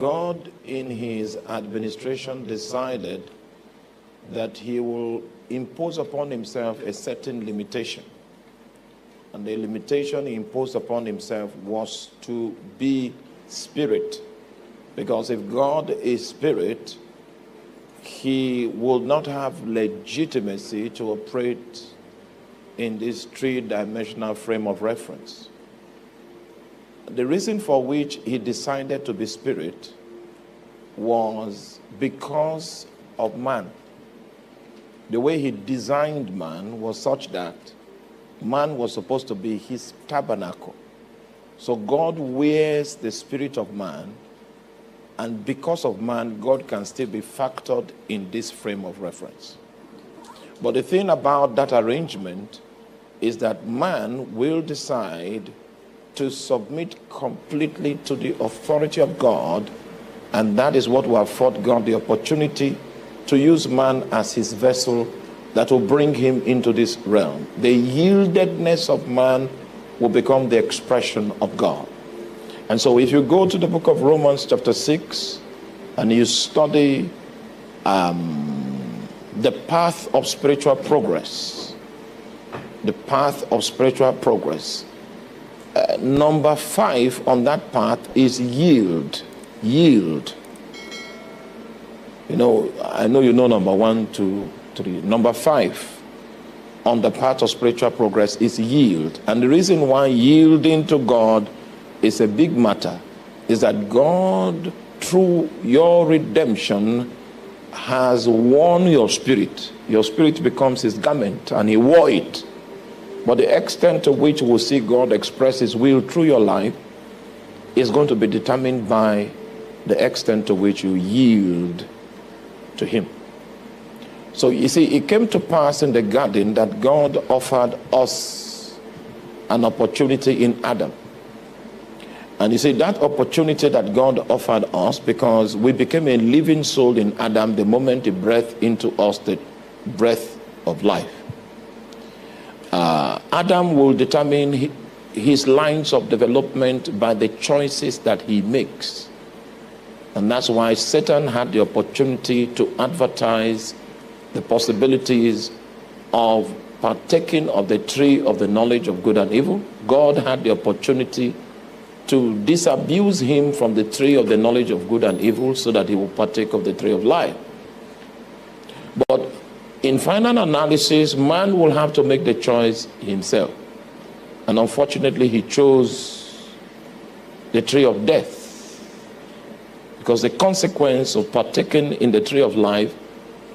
God, in his administration, decided that he will impose upon himself a certain limitation. And the limitation he imposed upon himself was to be spirit. Because if God is spirit, he will not have legitimacy to operate in this three-dimensional frame of reference. The reason for which he decided to be spirit was because of man. The way he designed man was such that man was supposed to be his tabernacle. So God wears the spirit of man, and because of man, God can still be factored in this frame of reference. But the thing about that arrangement is that man will decide to submit completely to the authority of God, and that is what will afford God the opportunity to use man as his vessel that will bring him into this realm. The yieldedness of man will become the expression of God. And so if you go to the book of Romans chapter 6 and you study the path of spiritual progress, number 5 on that path is yield. Yield. You know, I know you know number 1, 2, 3. Number 5 on the path of spiritual progress is yield. And the reason why yielding to God is a big matter is that God, through your redemption, has worn your spirit. Your spirit becomes his garment, and he wore it. But the extent to which we'll see God express his will through your life is going to be determined by the extent to which you yield to him. So you see, it came to pass in the garden that God offered us an opportunity in Adam. And you see, that opportunity that God offered us, because we became a living soul in Adam the moment he breathed into us the breath of life. Adam will determine his lines of development by the choices that he makes. And that's why Satan had the opportunity to advertise the possibilities of partaking of the tree of the knowledge of good and evil. God had the opportunity to disabuse him from the tree of the knowledge of good and evil so that he will partake of the tree of life. But in final analysis, man will have to make the choice himself. And unfortunately, he chose the tree of death. Because the consequence of partaking in the tree of life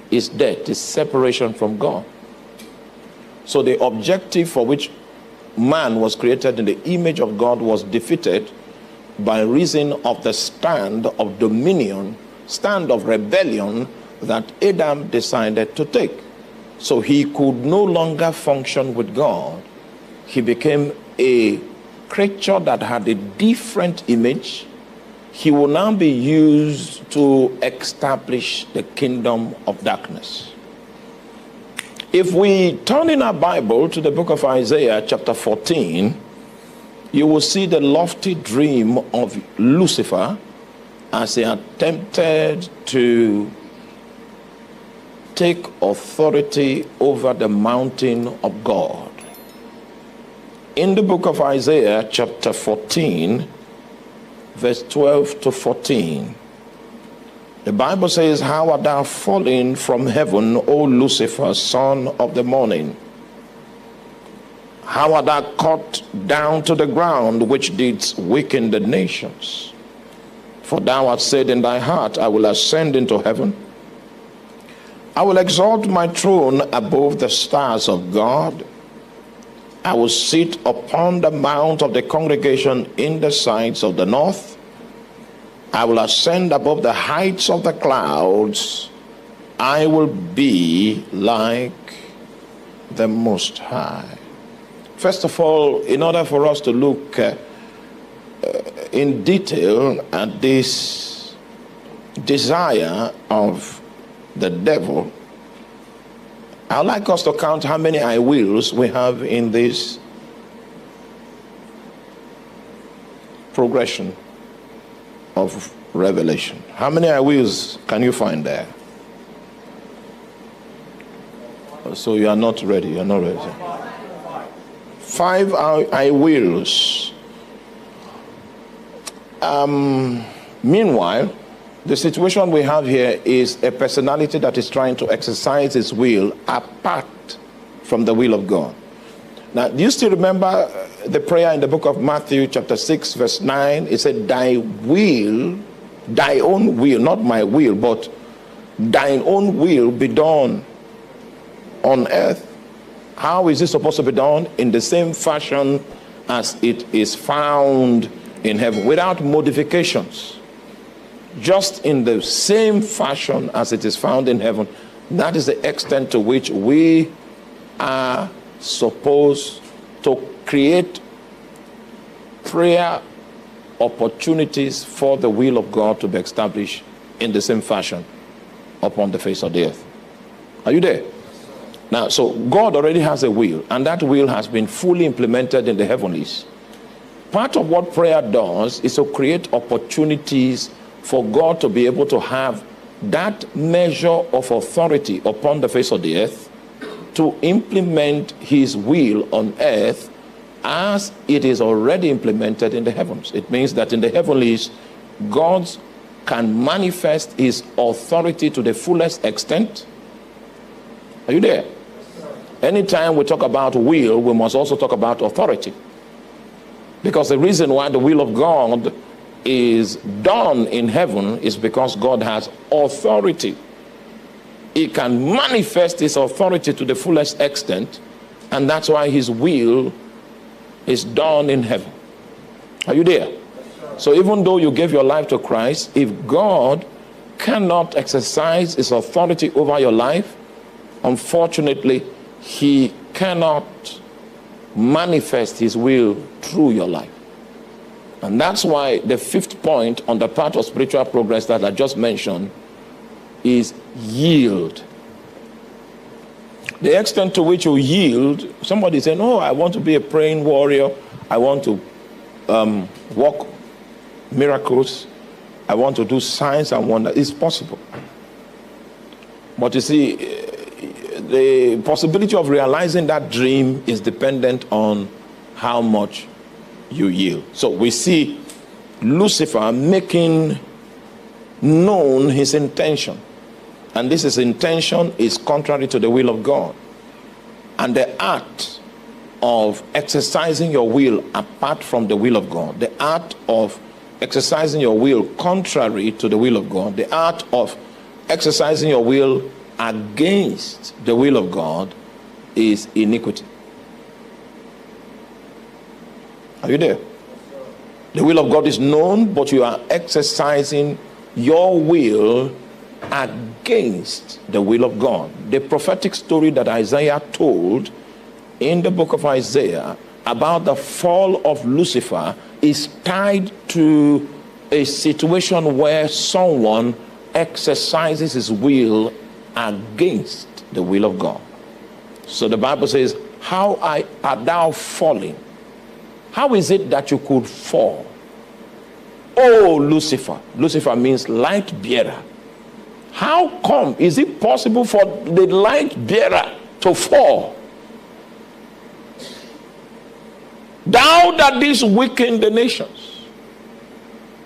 is death, is separation from God. So the objective for which man was created in the image of God was defeated by reason of the stand of dominion, stand of rebellion that Adam decided to take. So he could no longer function with God. He became a creature that had a different image. He will now be used to establish the kingdom of darkness. If we turn in our Bible to the book of Isaiah chapter 14, you will see the lofty dream of Lucifer as he attempted to take authority over the mountain of God. In the book of Isaiah chapter 14, verse 12 to 14, the Bible says, "How art thou fallen from heaven, O Lucifer, son of the morning? How art thou cut down to the ground, which didst weaken the nations? For thou hast said in thy heart, I will ascend into heaven. I will exalt my throne above the stars of God. I will sit upon the mount of the congregation in the sides of the north. I will ascend above the heights of the clouds. I will be like the Most High." First of all, in order for us to look in detail at this desire of the devil, I'd like us to count how many I wills we have in this progression of Revelation. How many I wills can you find there? So you are not ready. You are not ready. 5 I wills. Meanwhile, the situation we have here is a personality that is trying to exercise his will apart from the will of God. Now, do you still remember the prayer in the book of Matthew chapter 6 verse 9? It said, thy will, thy own will, not my will, but thine own will be done on earth. How is it supposed to be done? In the same fashion as it is found in heaven, without modifications. Just in the same fashion as it is found in heaven. That is the extent to which we are supposed to create prayer opportunities for the will of God to be established in the same fashion upon the face of the earth. Are you there? Now, so God already has a will, and that will has been fully implemented in the heavenlies. Part of what prayer does is to create opportunities for God to be able to have that measure of authority upon the face of the earth to implement his will on earth as it is already implemented in the heavens. It means that in the heavenlies, God can manifest his authority to the fullest extent. Are you there? Anytime we talk about will, we must also talk about authority. Because the reason why the will of God is done in heaven is because God has authority. He can manifest his authority to the fullest extent, and that's why his will is done in heaven. Are you there? So even though you gave your life to Christ, if God cannot exercise his authority over your life, unfortunately, he cannot manifest his will through your life. And that's why the 5th point on the part of spiritual progress that I just mentioned is yield. The extent to which you yield, somebody saying, oh, I want to be a praying warrior, I want to work miracles, I want to do signs and wonders. It's possible. But you see, the possibility of realizing that dream is dependent on how much you yield. So we see Lucifer making known his intention. And this intention is contrary to the will of God. And the act of exercising your will apart from the will of God, the act of exercising your will contrary to the will of God, the act of exercising your will against the will of God is iniquity. Are you there? The will of God is known, but you are exercising your will against the will of God. The prophetic story that Isaiah told in the book of Isaiah about the fall of Lucifer is tied to a situation where someone exercises his will against the will of God. So the Bible says, how art thou falling? How is it that you could fall? Oh, Lucifer. Lucifer means light bearer. How come? Is it possible for the light bearer to fall? Thou that didst weaken the nations.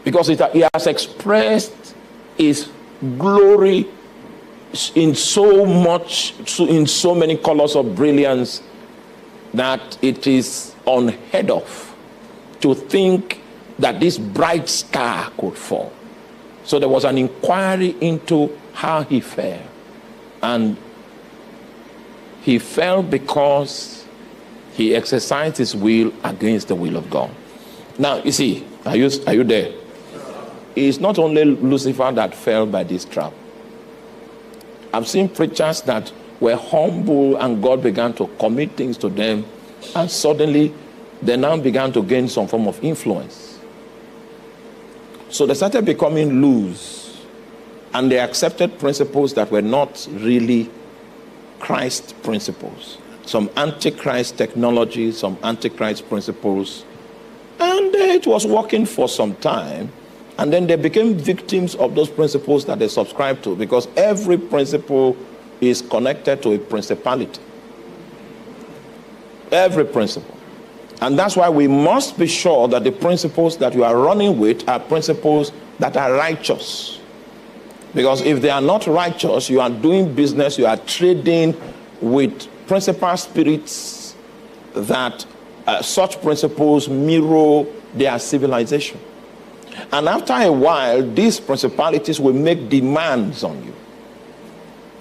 Because he has expressed his glory in so many colors of brilliance that it is unheard of to think that this bright star could fall. So there was an inquiry into how he fell. And he fell because he exercised his will against the will of God. Now, you see, are you there? It's not only Lucifer that fell by this trap. I've seen preachers that were humble and God began to commit things to them, and suddenly they now began to gain some form of influence. So they started becoming loose, and they accepted principles that were not really Christ principles. Some antichrist technology, some antichrist principles, and it was working for some time. And then they became victims of those principles that they subscribed to, because every principle is connected to a principality. Every principle. And that's why we must be sure that the principles that you are running with are principles that are righteous. Because if they are not righteous, you are doing business, you are trading with principal spirits that such principles mirror their civilization. And after a while, these principalities will make demands on you.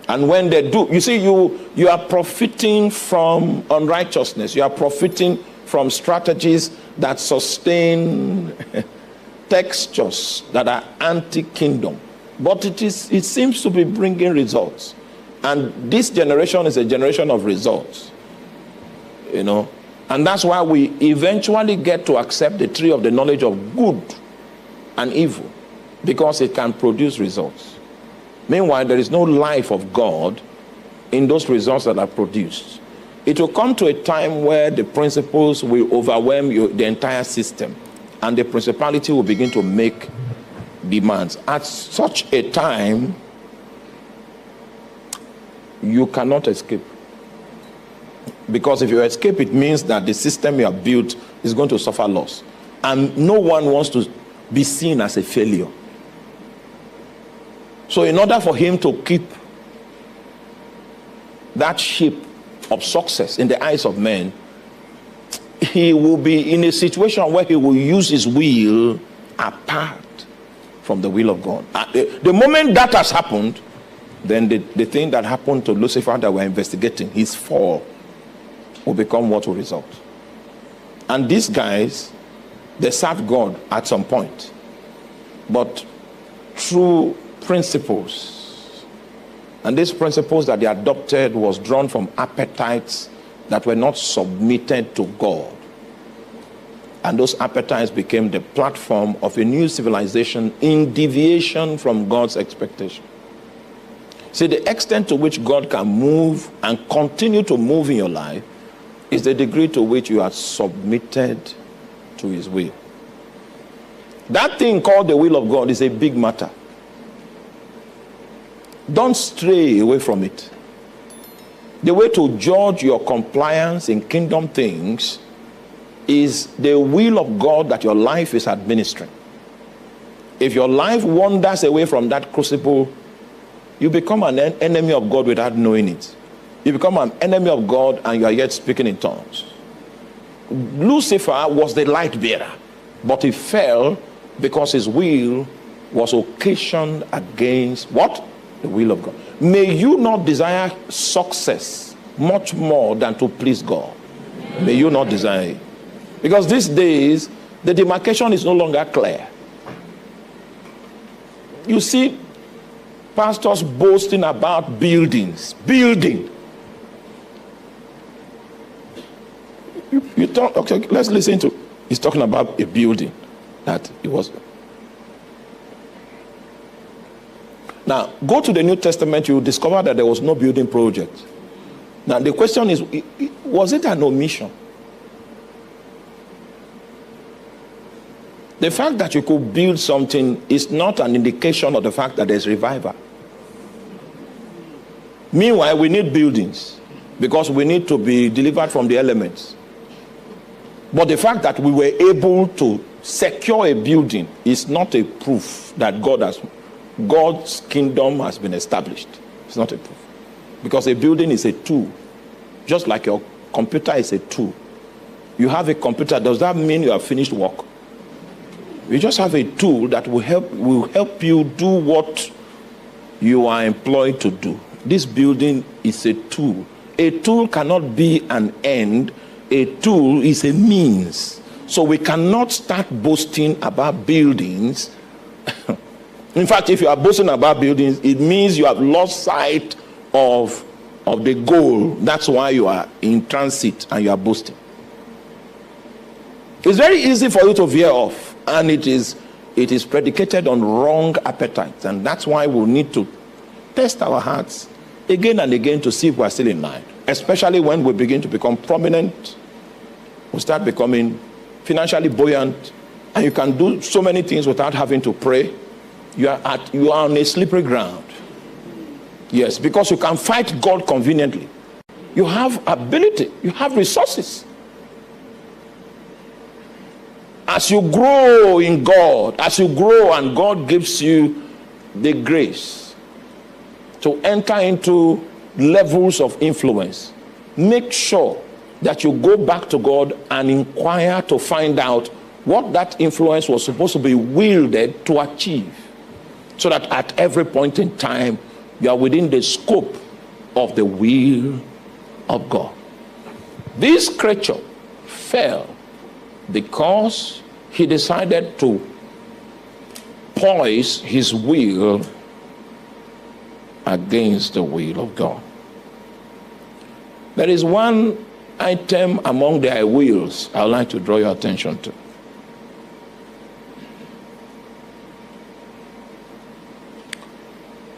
And when they do, you see, you are profiting from unrighteousness. You are profiting from strategies that sustain textures that are anti-kingdom. But it seems to be bringing results. And this generation is a generation of results. You know, and that's why we eventually get to accept the tree of the knowledge of good and evil, because it can produce results. Meanwhile, there is no life of God in those results that are produced. It will come to a time where the principles will overwhelm the entire system, and the principality will begin to make demands. At such a time, you cannot escape. Because if you escape, it means that the system you have built is going to suffer loss. And no one wants to be seen as a failure. So in order for him to keep that ship of success in the eyes of men, he will be in a situation where he will use his will apart from the will of God. The moment that has happened, then the thing that happened to Lucifer that we're investigating, his fall, will become what will result. And these guys, they serve God at some point, but through principles. And these principles that they adopted was drawn from appetites that were not submitted to God. And those appetites became the platform of a new civilization in deviation from God's expectation. See, the extent to which God can move and continue to move in your life is the degree to which you are submitted to his will. That thing called the will of God is a big matter. Don't stray away from it. The way to judge your compliance in kingdom things is the will of God that your life is administering. If your life wanders away from that crucible, you become an enemy of God without knowing it. You become an enemy of God and you are yet speaking in tongues. Lucifer was the light bearer, but he fell because his will was occasioned against what? The will of God. May you not desire success much more than to please God. May you not desire it. Because these days, the demarcation is no longer clear. You see pastors boasting about buildings. Building. You talk, okay, let's listen to, he's talking about a building that it was. Now, go to the New Testament, you will discover that there was no building project. Now, the question is, was it an omission? The fact that you could build something is not an indication of the fact that there's revival. Meanwhile, we need buildings because we need to be delivered from the elements. But the fact that we were able to secure a building is not a proof that God's kingdom has been established. It's not a proof. Because a building is a tool. Just like your computer is a tool. You have a computer, does that mean you have finished work? You just have a tool that will help you do what you are employed to do. This building is a tool. A tool cannot be an end. A tool is a means. So we cannot start boasting about buildings. In fact, if you are boasting about buildings, it means you have lost sight of the goal. That's why you are in transit and you are boasting. It's very easy for you to veer off, and it is predicated on wrong appetites, and that's why we'll need to test our hearts again and again to see if we're still in line, especially when we begin to become prominent, we start becoming financially buoyant, and you can do so many things without having to pray, you are on a slippery ground. Yes, because you can fight God conveniently. You have ability, you have resources. As you grow in God, as you grow and God gives you the grace to enter into levels of influence, make sure that you go back to God and inquire to find out what that influence was supposed to be wielded to achieve, so that at every point in time you are within the scope of the will of God. This creature fell because he decided to poise his will against the will of God. There is one item among the I wills I would like to draw your attention to.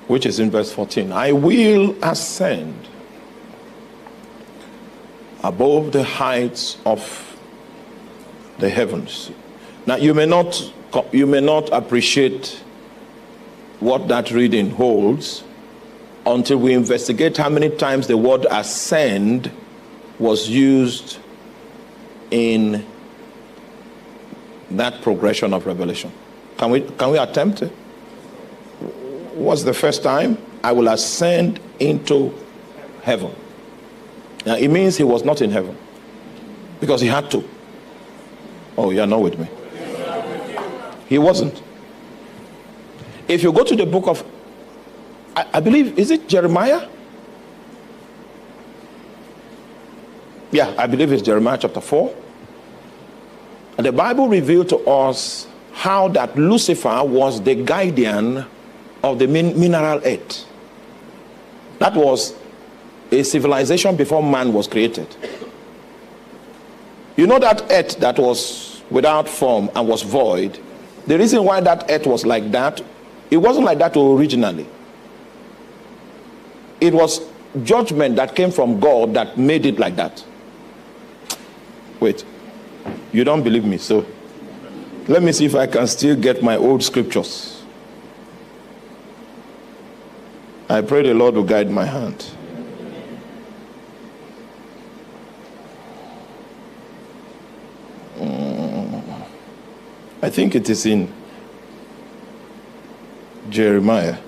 Which is in verse 14. I will ascend above the heights of the heavens. Now you may not appreciate what that reading holds until we investigate how many times the word ascend was used in that progression of Revelation. Can we attempt it? What's the first time? I will ascend into heaven. Now it means he was not in heaven because he had to. Oh, you're not with me. He wasn't. If you go to the book of, I believe, is it Jeremiah? Yeah, I believe it's Jeremiah chapter 4. And the Bible revealed to us how that Lucifer was the guardian of the mineral earth. That was a civilization before man was created. You know that earth that was without form and was void, the reason why that earth was like that, it wasn't like that originally. It was judgment that came from God that made it like that. Wait, you don't believe me, so let me see if I can still get my old scriptures. I pray the Lord will guide my hand. I think it is in Jeremiah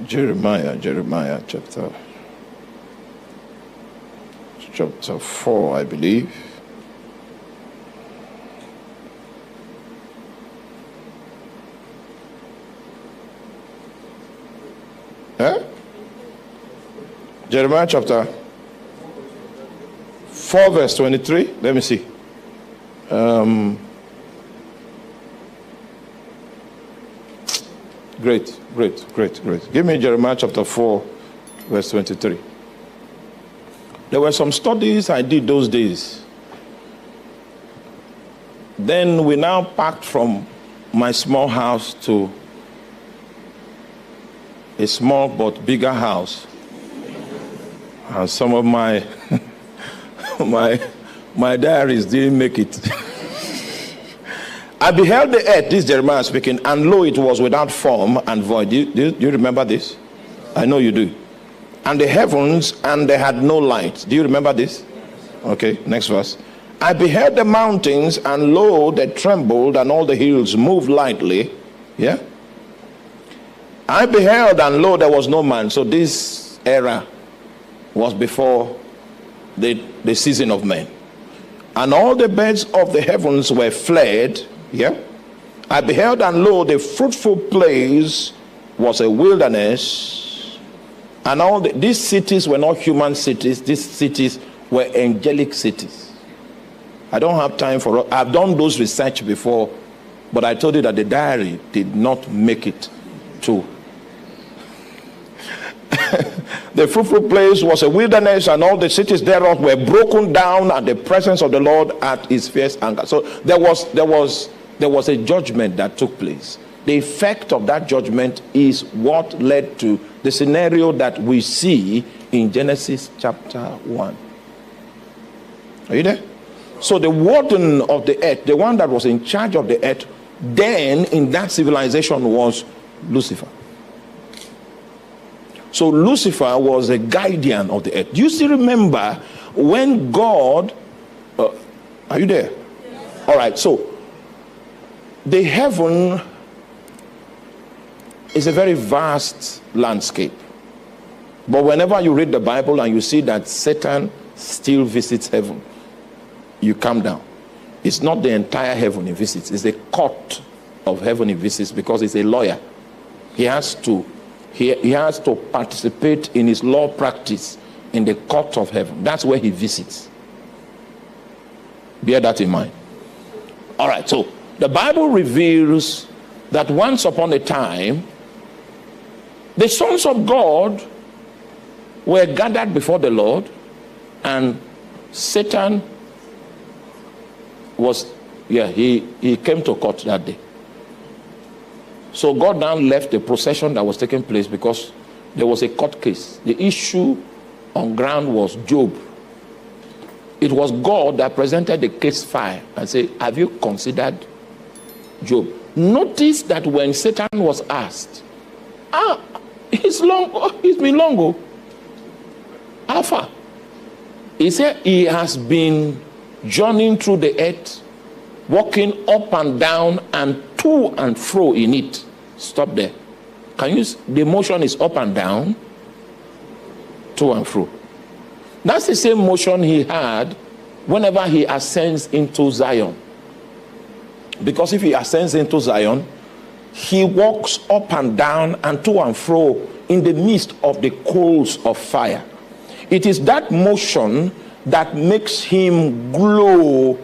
chapter 4, I believe. Jeremiah chapter 4 verse 23. Let me see. Great. Give me Jeremiah chapter 4 verse 23. There were some studies I did those days. Then we now packed from my small house to a small but bigger house. And some of my my diaries didn't make it. I beheld the earth, this Jeremiah speaking, and lo, it was without form and void. Do you remember this? I know you do. And the heavens, and they had no light. Do you remember this? Okay, next verse. I beheld the mountains, and lo, they trembled, and all the hills moved lightly. Yeah? I beheld, and lo, there was no man. So this era was before the season of men. And all the birds of the heavens were fled. Yeah. I beheld, and lo, the fruitful place was a wilderness. And all these cities were not human cities. These cities were angelic cities. I don't have time for, I've done those research before, but I told you that the diary did not make it to. The fruitful place was a wilderness, and all the cities thereof were broken down at the presence of the Lord at his fierce anger. So there was a judgment that took place. The effect of that judgment is what led to the scenario that we see in Genesis chapter 1. Are you there? So the warden of the earth, the one that was in charge of the earth, then in that civilization was Lucifer. So Lucifer was a guardian of the earth. Do you still remember when God, are you there? Yes. All right, so the heaven is a very vast landscape. But whenever you read the Bible and you see that Satan still visits heaven, you calm down. It's not the entire heaven he visits. It's the court of heaven he visits, because he's a lawyer. He has to participate in his law practice in the court of heaven. That's where he visits. Bear that in mind. All right, so the Bible reveals that once upon a time, the sons of God were gathered before the Lord, and Satan was, he came to court that day. So God now left the procession that was taking place because there was a court case. The issue on ground was Job. It was God that presented the case file and said, have you considered Job? Notice that when Satan was asked, it's been long ago. How far? He said he has been journeying through the earth, walking up and down and to and fro in it. Stop there. Can you? The motion is up and down, to and fro. That's the same motion he had whenever he ascends into Zion. Because if he ascends into Zion, he walks up and down and to and fro in the midst of the coals of fire. It is that motion that makes him glow,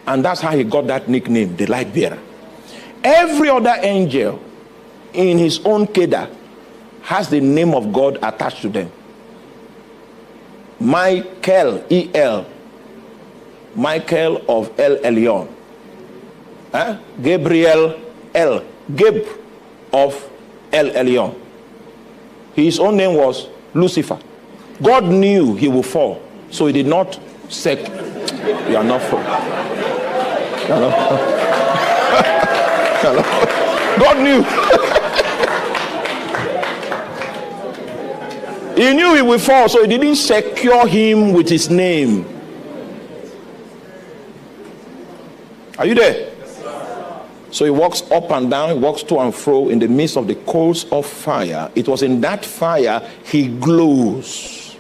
and that's how he got that nickname, the light bearer. Every other angel in his own Kedah has the name of God attached to them. Michael, E-L, Michael of El Elyon. Gabriel, L, Gab of El Elyon. His own name was Lucifer. God knew he would fall, so he did not say, you are not fall. God knew. He knew he would fall, so he didn't secure him with his name. Are you there? So he walks up and down, he walks to and fro in the midst of the coals of fire. It was in that fire he glows.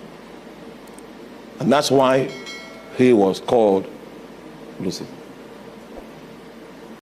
And that's why he was called Lucifer.